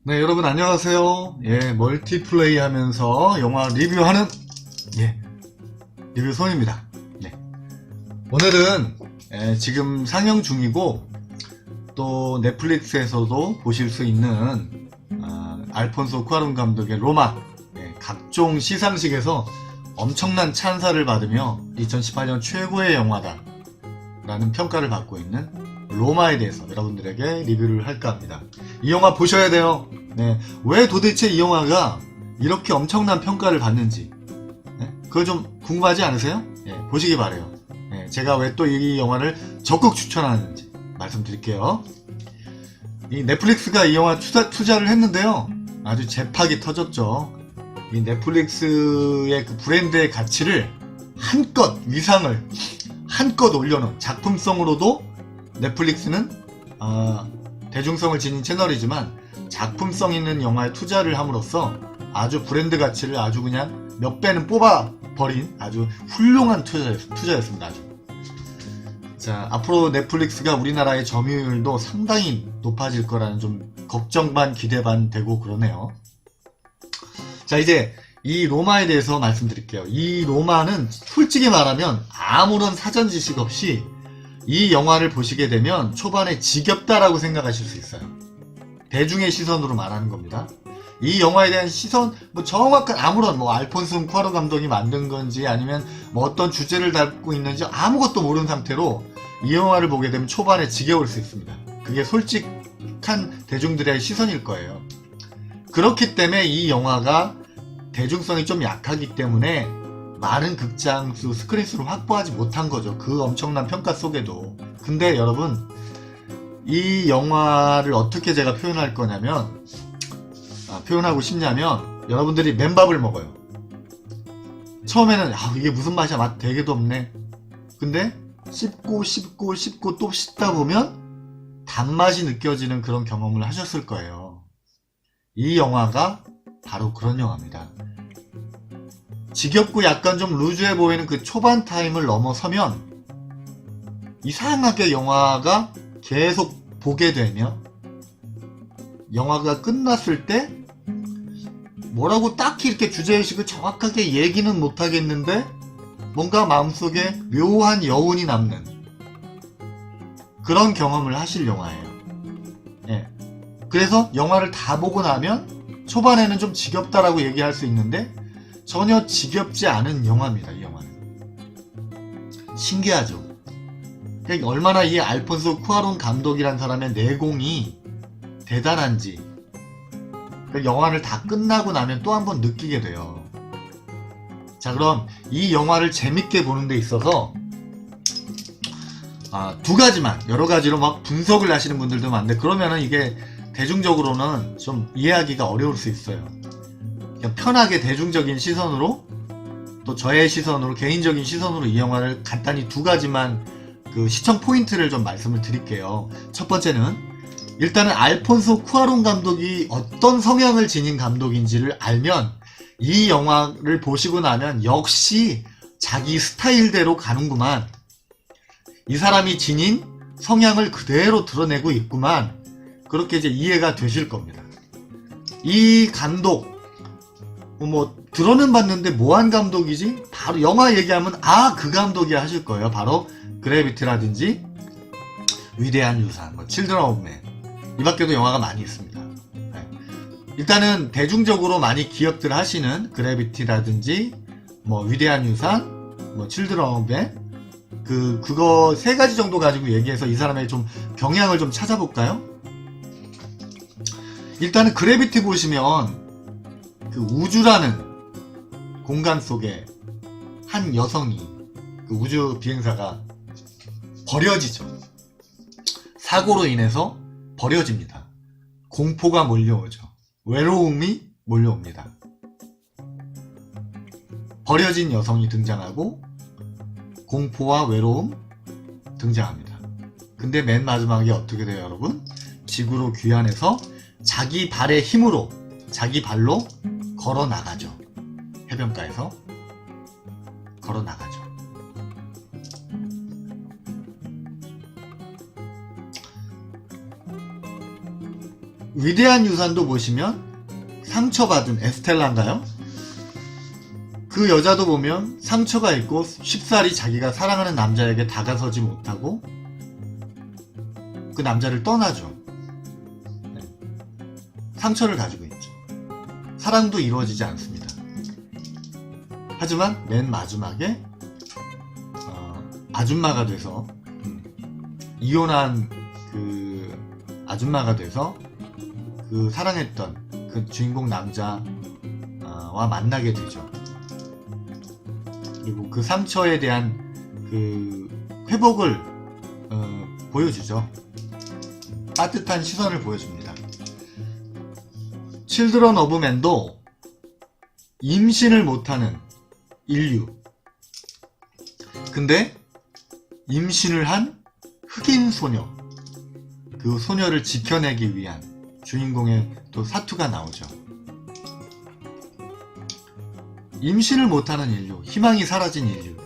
네, 여러분 안녕하세요. 예, 멀티플레이 하면서 영화 리뷰하는 리뷰 손입니다. 네. 오늘은 지금 상영 중이고 또 넷플릭스에서도 보실 수 있는 알폰소 쿠아론 감독의 로마, 각종 시상식에서 엄청난 찬사를 받으며 2018년 최고의 영화다 라는 평가를 받고 있는 로마에 대해서 여러분들에게 리뷰를 할까 합니다. 이 영화 보셔야 돼요. 네. 왜 도대체 이 영화가 이렇게 엄청난 평가를 받는지, 그거 좀 궁금하지 않으세요? 보시기 바래요. 제가 왜 또 이 영화를 적극 추천하는지 말씀드릴게요. 이 넷플릭스가 이 영화 투자를 했는데요, 아주 재팍이 터졌죠. 이 넷플릭스의 그 브랜드의 가치를 한껏, 위상을 한껏 올려놓은, 작품성으로도 넷플릭스는 대중성을 지닌 채널이지만 작품성 있는 영화에 투자를 함으로써 아주 브랜드 가치를 아주 그냥 몇 배는 뽑아버린 아주 훌륭한 투자였습니다. 아주. 자, 앞으로 넷플릭스가 우리나라의 점유율도 상당히 높아질 거라는 좀 걱정 반 기대 반 되고 그러네요. 자, 이제 이 로마에 대해서 말씀드릴게요. 이 로마는 솔직히 말하면 아무런 사전 지식 없이 이 영화를 보시게 되면 초반에 지겹다라고 생각하실 수 있어요. 대중의 시선으로 말하는 겁니다. 이 영화에 대한 시선, 정확한 아무런 알폰소 쿠아론 감독이 만든 건지 아니면 어떤 주제를 담고 있는지 아무것도 모르는 상태로 이 영화를 보게 되면 초반에 지겨울 수 있습니다. 그게 솔직한 대중들의 시선일 거예요. 그렇기 때문에 이 영화가 대중성이 좀 약하기 때문에 많은 극장수, 스크린수를 확보하지 못한 거죠. 그 엄청난 평가 속에도. 근데 여러분, 이 영화를 어떻게 제가 표현할 거냐면, 표현하고 싶냐면, 여러분들이 맨밥을 먹어요. 처음에는 이게 무슨 맛이야, 맛 되게도 없네. 근데 씹고 또 씹다 보면 단맛이 느껴지는 그런 경험을 하셨을 거예요. 이 영화가 바로 그런 영화입니다. 지겹고 약간 좀 루즈해 보이는 그 초반 타임을 넘어서면 이상하게 영화가 계속 보게 되면, 영화가 끝났을 때 뭐라고 딱히 이렇게 주제의식을 정확하게 얘기는 못하겠는데 뭔가 마음속에 묘한 여운이 남는 그런 경험을 하실 영화예요. 그래서 영화를 다 보고 나면 초반에는 좀 지겹다라고 얘기할 수 있는데 전혀 지겹지 않은 영화입니다. 이 영화는 신기하죠. 그러니까 얼마나 이 알폰소 쿠아론 감독이란 사람의 내공이 대단한지 영화를 다 끝나고 나면 또 한 번 느끼게 돼요. 자, 그럼 이 영화를 재밌게 보는 데 있어서 두 가지만, 여러 가지로 막 분석을 하시는 분들도 많은데 그러면은 이게 대중적으로는 좀 이해하기가 어려울 수 있어요. 그냥 편하게 대중적인 시선으로, 또 저의 시선으로, 개인적인 시선으로 이 영화를 간단히 두 가지만 그 시청 포인트를 좀 말씀을 드릴게요. 첫 번째는 일단은 알폰소 쿠아론 감독이 어떤 성향을 지닌 감독인지를 알면 이 영화를 보시고 나면 역시 자기 스타일대로 가는구만, 이 사람이 지닌 성향을 그대로 드러내고 있구만, 그렇게 이제 이해가 되실 겁니다. 이 감독 들어는 봤는데 뭐한 감독이지? 바로 영화 얘기하면 그 감독이야 하실 거예요. 바로 그래비티라든지 위대한 유산, 칠드런 오브 맨, 이 밖에도 영화가 많이 있습니다. 일단은 대중적으로 많이 기억들 하시는 그래비티라든지 위대한 유산, 칠드런 오브 맨, 그거 세 가지 정도 가지고 얘기해서 이 사람의 좀 경향을 좀 찾아볼까요? 일단은 그래비티 보시면 그 우주라는 공간 속에 한 여성이, 그 우주 비행사가 버려지죠. 사고로 인해서 버려집니다. 공포가 몰려오죠. 외로움이 몰려옵니다. 버려진 여성이 등장하고 공포와 외로움 등장합니다. 근데 맨 마지막에 어떻게 돼요, 여러분? 지구로 귀환해서 자기 발의 힘으로, 자기 발로 걸어 나가죠. 해변가에서 걸어 나가죠. 위대한 유산도 보시면 상처받은 에스텔라인가요? 그 여자도 보면 상처가 있고 쉽사리 자기가 사랑하는 남자에게 다가서지 못하고 그 남자를 떠나죠. 네. 상처를 가지고 있죠. 사랑도 이루어지지 않습니다. 하지만 맨 마지막에 아줌마가 돼서 이혼한 그 아줌마가 돼서 그 사랑했던 그 주인공 남자와 만나게 되죠. 그리고 그 상처에 대한 그 회복을 보여주죠. 따뜻한 시선을 보여줍니다. 칠드런 오브 맨도 임신을 못하는 인류. 근데 임신을 한 흑인 소녀. 그 소녀를 지켜내기 위한 주인공의 또 사투가 나오죠. 임신을 못하는 인류, 희망이 사라진 인류.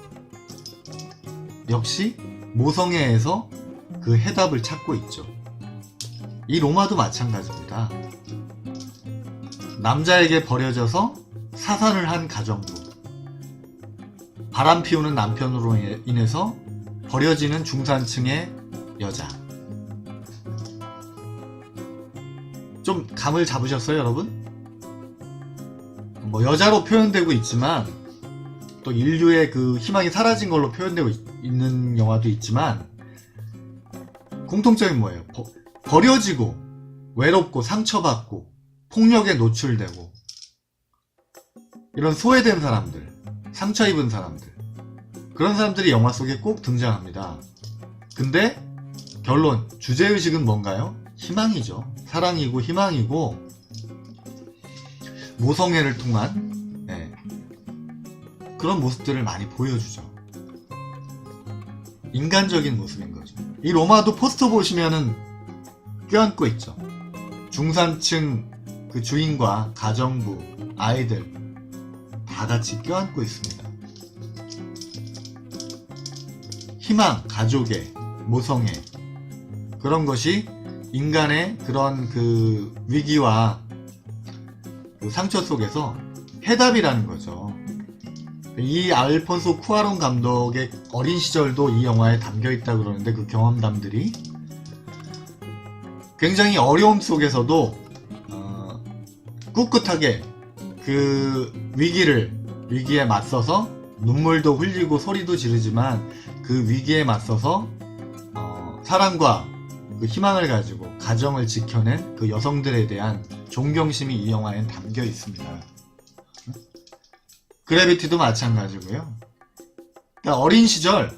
역시 모성애에서 그 해답을 찾고 있죠. 이 로마도 마찬가지입니다. 남자에게 버려져서 사산을 한 가정부, 바람 피우는 남편으로 인해서 버려지는 중산층의 여자. 좀 감을 잡으셨어요, 여러분? 뭐 여자로 표현되고 있지만 또 인류의 그 희망이 사라진 걸로 표현되고 있는 영화도 있지만 공통점이 뭐예요? 버려지고 외롭고 상처받고 폭력에 노출되고 이런 소외된 사람들, 상처 입은 사람들, 그런 사람들이 영화 속에 꼭 등장합니다. 근데 결론, 주제의식은 뭔가요? 희망이죠. 사랑이고 희망이고 모성애를 통한 그런 모습들을 많이 보여주죠. 인간적인 모습인 거죠. 이 로마도 포스터 보시면은 껴안고 있죠. 중산층 그 주인과 가정부, 아이들 다 같이 껴안고 있습니다. 희망, 가족의 모성애, 그런 것이 인간의 그런 그 위기와 그 상처 속에서 해답이라는 거죠. 이 알폰소 쿠아론 감독의 어린 시절도 이 영화에 담겨 있다 그러는데 그 경험담들이 굉장히 어려움 속에서도 꿋꿋하게 그 위기에 맞서서 눈물도 흘리고 소리도 지르지만 그 위기에 맞서서 사랑과 그 희망을 가지고 가정을 지켜낸 그 여성들에 대한 존경심이 이 영화엔 담겨 있습니다. 그래비티도 마찬가지고요. 그러니까 어린 시절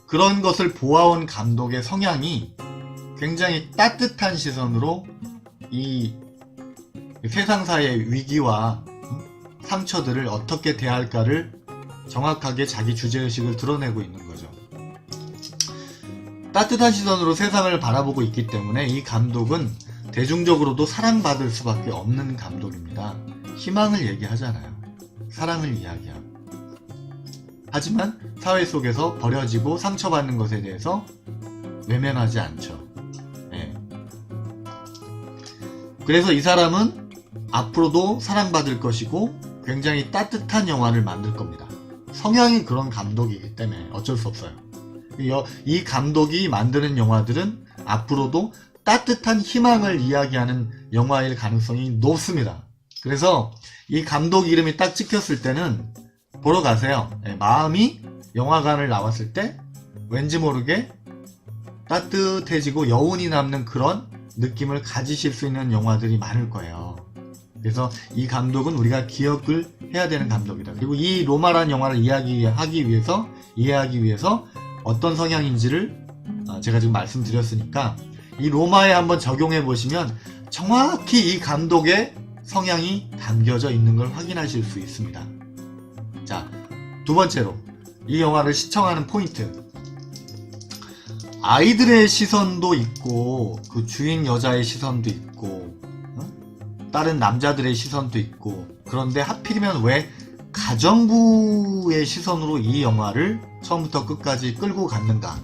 그런 것을 보아온 감독의 성향이 굉장히 따뜻한 시선으로 이 세상사의 위기와 상처들을 어떻게 대할까를 정확하게 자기 주제의식을 드러내고 있는 거죠. 따뜻한 시선으로 세상을 바라보고 있기 때문에 이 감독은 대중적으로도 사랑받을 수밖에 없는 감독입니다. 희망을 얘기하잖아요. 사랑을 이야기하고. 하지만 사회 속에서 버려지고 상처받는 것에 대해서 외면하지 않죠. 그래서 이 사람은 앞으로도 사랑받을 것이고 굉장히 따뜻한 영화를 만들 겁니다. 성향이 그런 감독이기 때문에 어쩔 수 없어요. 이 감독이 만드는 영화들은 앞으로도 따뜻한 희망을 이야기하는 영화일 가능성이 높습니다. 그래서 이 감독 이름이 딱 찍혔을 때는 보러 가세요. 마음이 영화관을 나왔을 때 왠지 모르게 따뜻해지고 여운이 남는 그런 느낌을 가지실 수 있는 영화들이 많을 거예요. 그래서 이 감독은 우리가 기억을 해야 되는 감독이다. 그리고 이 로마라는 영화를 이해하기 위해서 어떤 성향인지를 제가 지금 말씀드렸으니까 이 로마에 한번 적용해 보시면 정확히 이 감독의 성향이 담겨져 있는 걸 확인하실 수 있습니다. 자, 두 번째로 이 영화를 시청하는 포인트. 아이들의 시선도 있고 그 주인 여자의 시선도 있고 다른 남자들의 시선도 있고, 그런데 하필이면 왜 가정부의 시선으로 이 영화를 처음부터 끝까지 끌고 갔는가.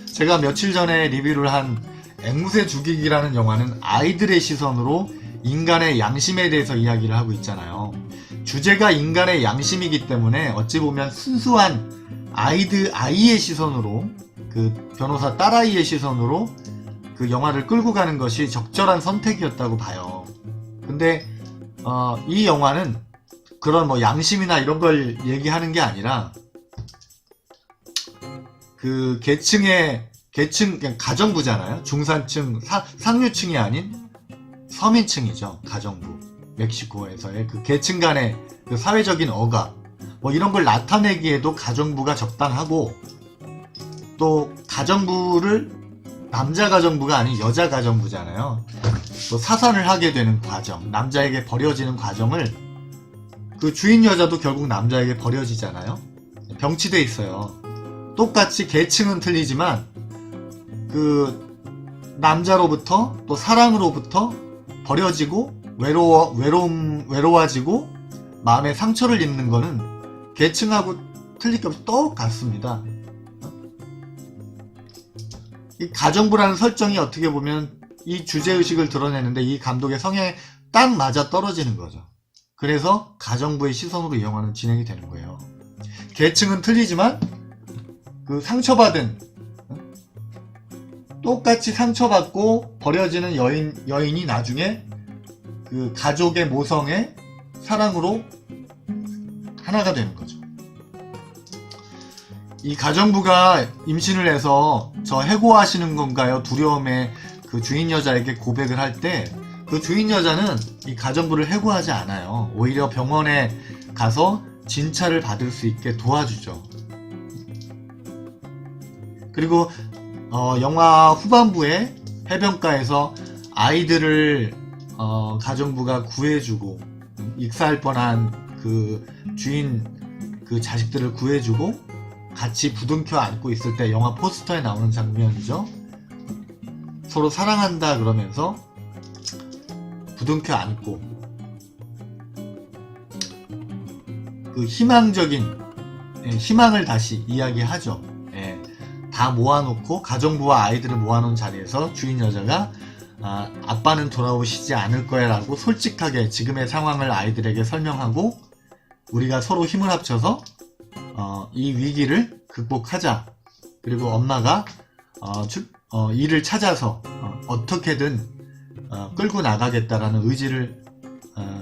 제가 며칠 전에 리뷰를 한 앵무새 죽이기라는 영화는 아이들의 시선으로 인간의 양심에 대해서 이야기를 하고 있잖아요. 주제가 인간의 양심이기 때문에 어찌 보면 순수한 아이의 시선으로, 그 변호사 딸아이의 시선으로 그 영화를 끌고 가는 것이 적절한 선택이었다고 봐요. 근데 이 영화는 그런 뭐 양심이나 이런 걸 얘기하는 게 아니라 그 계층 그냥 가정부잖아요. 중산층, 상류층이 아닌 서민층이죠. 가정부. 멕시코에서의 그 계층 간의 그 사회적인 억압, 뭐 이런 걸 나타내기에도 가정부가 적당하고, 또 가정부를 남자 가정부가 아닌 여자 가정부잖아요. 또 사산을 하게 되는 과정, 남자에게 버려지는 과정을 그 주인 여자도 결국 남자에게 버려지잖아요. 병치돼 있어요. 똑같이 계층은 틀리지만 그 남자로부터 또 사랑으로부터 버려지고 외로워지고 마음에 상처를 입는 거는 계층하고 틀릴 게 없이 똑같습니다. 이 가정부라는 설정이 어떻게 보면 이 주제의식을 드러내는데 이 감독의 성향에 딱 맞아 떨어지는 거죠. 그래서 가정부의 시선으로 이 영화는 진행이 되는 거예요. 계층은 틀리지만 그 상처받은, 똑같이 상처받고 버려지는 여인이 나중에 그 가족의 모성의 사랑으로 하나가 되는 거죠. 이 가정부가 임신을 해서 저 해고하시는 건가요? 두려움에 그 주인 여자에게 고백을 할 때 그 주인 여자는 이 가정부를 해고하지 않아요. 오히려 병원에 가서 진찰을 받을 수 있게 도와주죠. 그리고 영화 후반부에 해변가에서 아이들을 가정부가 구해주고, 익사할 뻔한 그 주인 그 자식들을 구해주고 같이 부둥켜 안고 있을 때 영화 포스터에 나오는 장면이죠. 서로 사랑한다 그러면서 부둥켜 안고 그 희망을 다시 이야기하죠. 예, 다 모아놓고 가정부와 아이들을 모아놓은 자리에서 주인 여자가 아빠는 돌아오시지 않을 거야 라고 솔직하게 지금의 상황을 아이들에게 설명하고, 우리가 서로 힘을 합쳐서 이 위기를 극복하자. 그리고 엄마가 일을 찾아서 어떻게든 끌고 나가겠다라는 의지를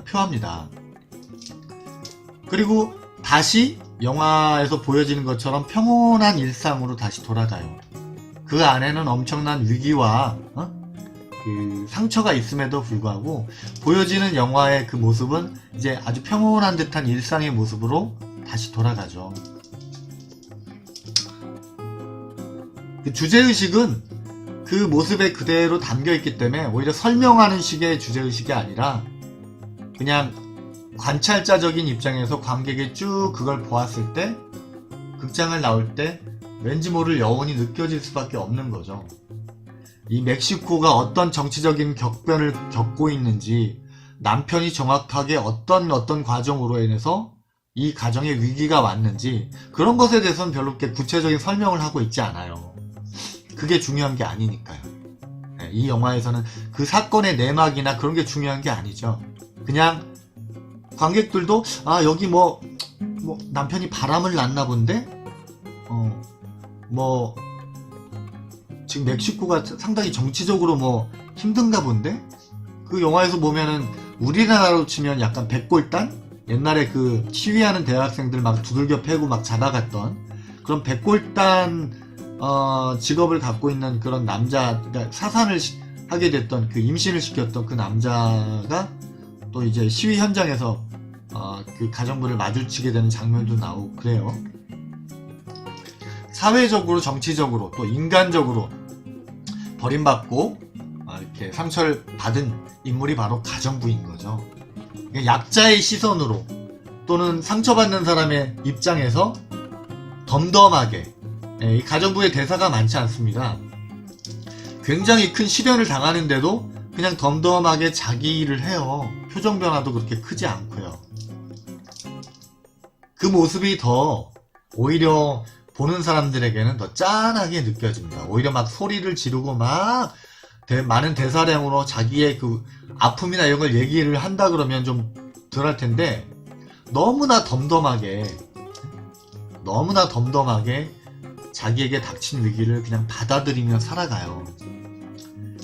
표합니다. 그리고 다시 영화에서 보여지는 것처럼 평온한 일상으로 다시 돌아가요. 그 안에는 엄청난 위기와 그 상처가 있음에도 불구하고 보여지는 영화의 그 모습은 이제 아주 평온한 듯한 일상의 모습으로 다시 돌아가죠. 그 주제의식은 그 모습에 그대로 담겨있기 때문에 오히려 설명하는 식의 주제의식이 아니라 그냥 관찰자적인 입장에서 관객이 쭉 그걸 보았을 때, 극장을 나올 때 왠지 모를 여운이 느껴질 수밖에 없는 거죠. 이 멕시코가 어떤 정치적인 격변을 겪고 있는지, 남편이 정확하게 어떤 과정으로 인해서 이 가정에 위기가 왔는지, 그런 것에 대해서는 별로 그렇게 구체적인 설명을 하고 있지 않아요. 그게 중요한 게 아니니까요. 이 영화에서는 그 사건의 내막이나 그런 게 중요한 게 아니죠. 그냥 관객들도 여기 뭐 남편이 바람을 났나 본데 지금 멕시코가 상당히 정치적으로 뭐 힘든가 본데, 그 영화에서 보면은 우리나라로 치면 약간 백골단, 옛날에 그 시위하는 대학생들 막 두들겨 패고 막 잡아갔던 그런 백골단 직업을 갖고 있는 그런 남자, 그러니까 사산을 하게 됐던, 그 임신을 시켰던 그 남자가 또 이제 시위 현장에서 그 가정부를 마주치게 되는 장면도 나오고 그래요. 사회적으로, 정치적으로, 또 인간적으로 버림받고 이렇게 상처를 받은 인물이 바로 가정부인 거죠. 약자의 시선으로 또는 상처받는 사람의 입장에서 덤덤하게, 이 가정부의 대사가 많지 않습니다. 굉장히 큰 시련을 당하는데도 그냥 덤덤하게 자기 일을 해요. 표정 변화도 그렇게 크지 않고요. 그 모습이 더 오히려 보는 사람들에게는 더 짠하게 느껴집니다. 오히려 막 소리를 지르고 막 많은 대사량으로 자기의 그 아픔이나 이런 걸 얘기를 한다 그러면 좀 덜 할 텐데, 너무나 덤덤하게 자기에게 닥친 위기를 그냥 받아들이며 살아가요.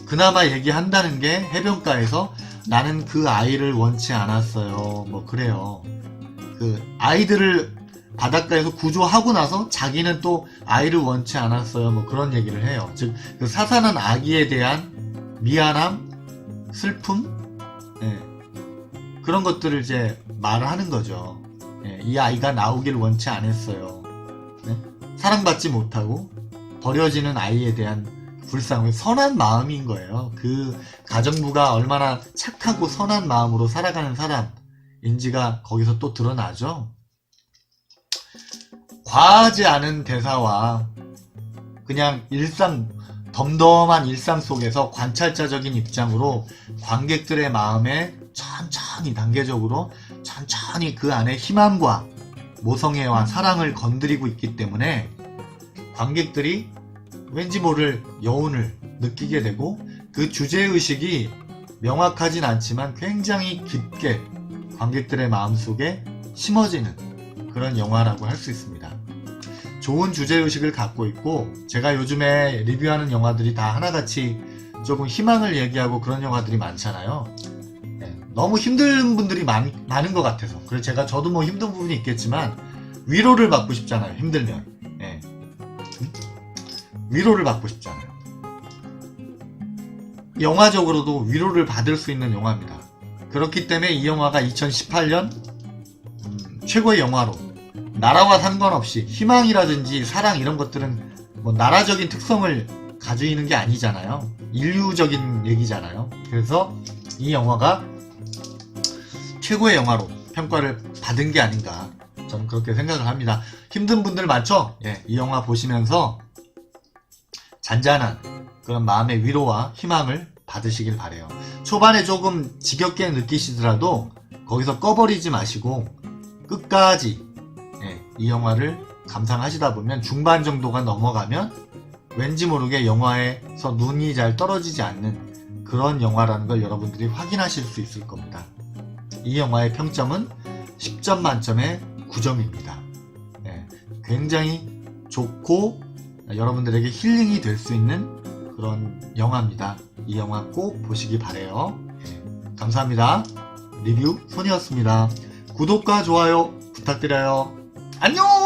그나마 얘기한다는 게 해변가에서 나는 그 아이를 원치 않았어요. 뭐 그래요. 그 아이들을 바닷가에서 구조하고 나서 자기는 또 아이를 원치 않았어요. 뭐 그런 얘기를 해요. 즉, 그 사살한 아기에 대한 미안함, 슬픔, 예, 그런 것들을 이제 말을 하는 거죠. 예, 이 아이가 나오길 원치 않았어요. 예? 사랑받지 못하고 버려지는 아이에 대한 불쌍한 선한 마음인 거예요. 그 가정부가 얼마나 착하고 선한 마음으로 살아가는 사람인지가 거기서 또 드러나죠. 과하지 않은 대사와 그냥 덤덤한 일상 속에서 관찰자적인 입장으로 관객들의 마음에 천천히 단계적으로 천천히 그 안에 희망과 모성애와 사랑을 건드리고 있기 때문에 관객들이 왠지 모를 여운을 느끼게 되고, 그 주제의식이 명확하진 않지만 굉장히 깊게 관객들의 마음속에 심어지는 그런 영화라고 할 수 있습니다. 좋은 주제의식을 갖고 있고, 제가 요즘에 리뷰하는 영화들이 다 하나같이 조금 희망을 얘기하고 그런 영화들이 많잖아요. 너무 힘든 분들이 많은 것 같아서. 그래서 저도 뭐 힘든 부분이 있겠지만 위로를 받고 싶잖아요. 힘들면. 예. 위로를 받고 싶잖아요. 영화적으로도 위로를 받을 수 있는 영화입니다. 그렇기 때문에 이 영화가 2018년 최고의 영화로, 나라와 상관없이 희망이라든지 사랑 이런 것들은 뭐 나라적인 특성을 가지고 있는 게 아니잖아요. 인류적인 얘기잖아요. 그래서 이 영화가 최고의 영화로 평가를 받은 게 아닌가, 저는 그렇게 생각을 합니다. 힘든 분들 많죠? 예, 이 영화 보시면서 잔잔한 그런 마음의 위로와 희망을 받으시길 바래요. 초반에 조금 지겹게 느끼시더라도 거기서 꺼버리지 마시고 끝까지 이 영화를 감상하시다 보면 중반 정도가 넘어가면 왠지 모르게 영화에서 눈이 잘 떨어지지 않는 그런 영화라는 걸 여러분들이 확인하실 수 있을 겁니다. 이 영화의 평점은 10점 만점에 9점입니다. 굉장히 좋고 여러분들에게 힐링이 될 수 있는 그런 영화입니다. 이 영화 꼭 보시기 바래요. 감사합니다. 리뷰 손이었습니다. 구독과 좋아요 부탁드려요. 안녕!